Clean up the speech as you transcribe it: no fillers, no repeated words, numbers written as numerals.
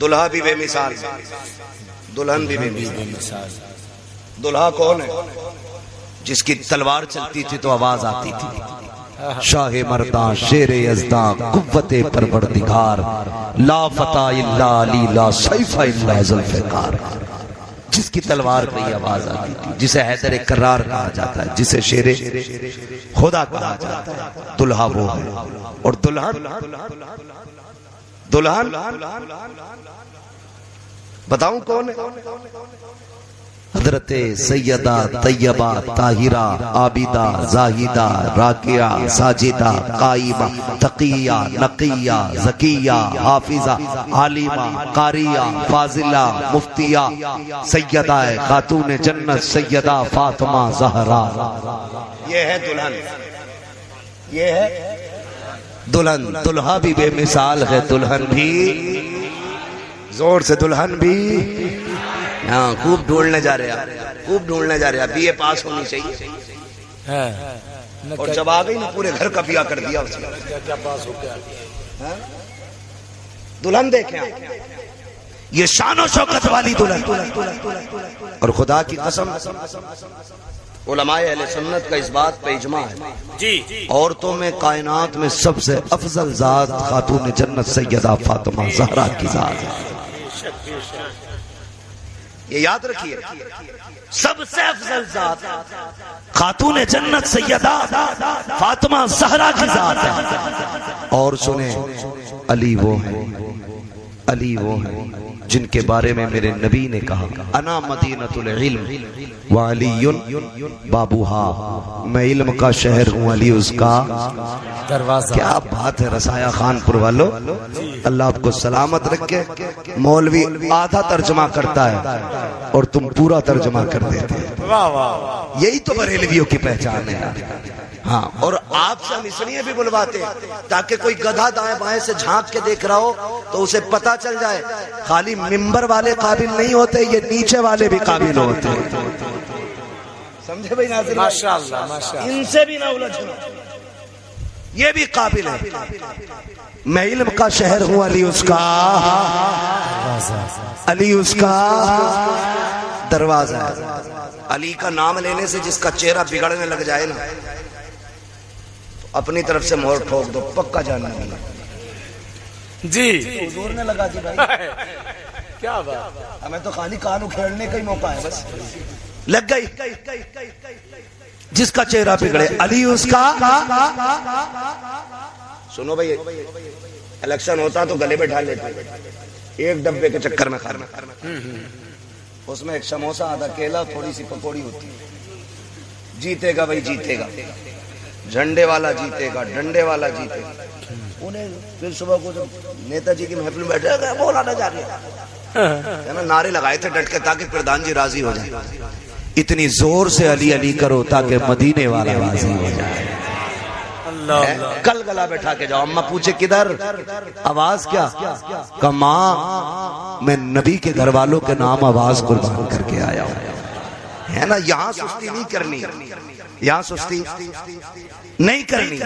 دلہا بھی بے مثال، دلہن بھی بے مثال۔ دلہا کون ہے؟ جس کی تلوار چلتی تھی تو آواز آتی تھی، شاہ مرداں شیر یزداں قوت پروردگار، لا فتح الا علی لا سیف الا ذوالفقار۔ جس کی تلوار پہ یہ آواز آتی تھی، جسے حیدر کرار کہا جاتا ہے، جسے شیر خدا کہا جاتا ہے، دلہا وہ ہے۔ اور دلہن بتاؤں کون ہے؟ حضرت سیدہ طیبہ طاہرہ عابدہ زاہدہ راکعہ ساجدہ قائمہ تقیہ نقیہ زکیہ حافظہ عالمہ قاریہ فاضلہ مفتیہ، سیدہ خاتون جنت سیدہ فاطمہ زہرا۔ یہ ہے دلہن، یہ ہے دلہن۔ دلہا بھی بے مثال ہے، دلہن بھی زور سے، دلہن بھی ہاں خوب ڈھونڈنے جا رہے ہیں، خوب ڈھونڈنے جا رہے ہیں۔ بی اے پاس ہونی چاہیے، اور جب آ گئی نا پورے گھر کا بیاہ کر دیا اس نے۔ کیا پاس ہو گیا؟ دلہن دیکھیں یہ شان و شوکت والی دلہن۔ اور خدا کی قسم علماء اہل سنت کا اس بات پہ اجماع ہے، عورتوں میں کائنات میں سب سے افضل ذات خاتون جنت سیدہ فاطمہ زہرا کی ذات ہے۔ یہ یاد رکھیے، سب سے افضل ذات خاتون جنت سیدہ فاطمہ زہرا کی ذات ہے۔ اور سنیں، علی وہ ہے، علی وہ ہے جن کے بارے میں میرے نبی نے کہا، انا مدینۃ العلم وعلی بابوہا، میں علم کا شہر ہوں، علی اس کا دروازہ۔ کیا بات ہے رسایا خان پور والو، اللہ آپ کو سلامت رکھے۔ مولوی آدھا ترجمہ کرتا ہے اور تم پورا ترجمہ کر دیتے ہیں، یہی تو بریلویوں کی پہچان ہے۔ ہاں، اور آپ سے ہم اس لیے بھی بلواتے ہیں تاکہ کوئی گدھا دائیں بائیں سے جھانک کے دیکھ رہا ہو تو اسے پتا چل جائے خالی ممبر والے قابل نہیں ہوتے، یہ نیچے والے بھی قابل ہوتے ہیں۔ سمجھے بھائی ناظرین؟ ماشاءاللہ ماشاءاللہ، ان سے بھی نہ الجھنا، یہ بھی قابل ہے۔ میں علم کا شہر ہوں، علی اس کا، علی اس کا دروازہ ہے۔ علی کا نام لینے سے جس کا چہرہ بگڑنے لگ جائے نا، اپنی طرف سے مہر ٹھوک دو، پکا جاننا نہیں جی۔ حضور نے لگا دی بھائی، کیا بات، ہمیں تو خالی کان اکھیڑنے کا ہی موقع ہے، بس لگ گئی۔ جس کا چہرہ بگڑے، علی اس کا۔ سنو بھائی، الیکشن ہوتا تو گلے بیٹھا لیتے، ایک ڈبے کے چکر میں کھانا، اس میں ایک سموسہ آدھا کیلا تھوڑی سی پکوڑی ہوتی، جیتے گا بھائی جیتے گا، جھنڈے والا جیتے گا، ڈنڈے والا جیتے گا۔ انہیں پھر صبح کو جب نیتا جی کی محفل میں بیٹھے گئے بولا نہ جا رہا، نعرے لگائے تھے ڈٹ کے تاکہ پردھان جی راضی ہو جائے، اتنی زور سے علی علی کرو تاکہ مدینے والا راضی ہو جائے۔ کل گلا بیٹھا کے جاؤ، اماں پوچھے کدھر، آواز کیا، کہ ماں میں نبی کے گھر والوں کے نام آواز قربان کر کے آیا ہوں، ہے نا۔ یہاں سستی نہیں کرنی، یہاں سستی نہیں کرنی۔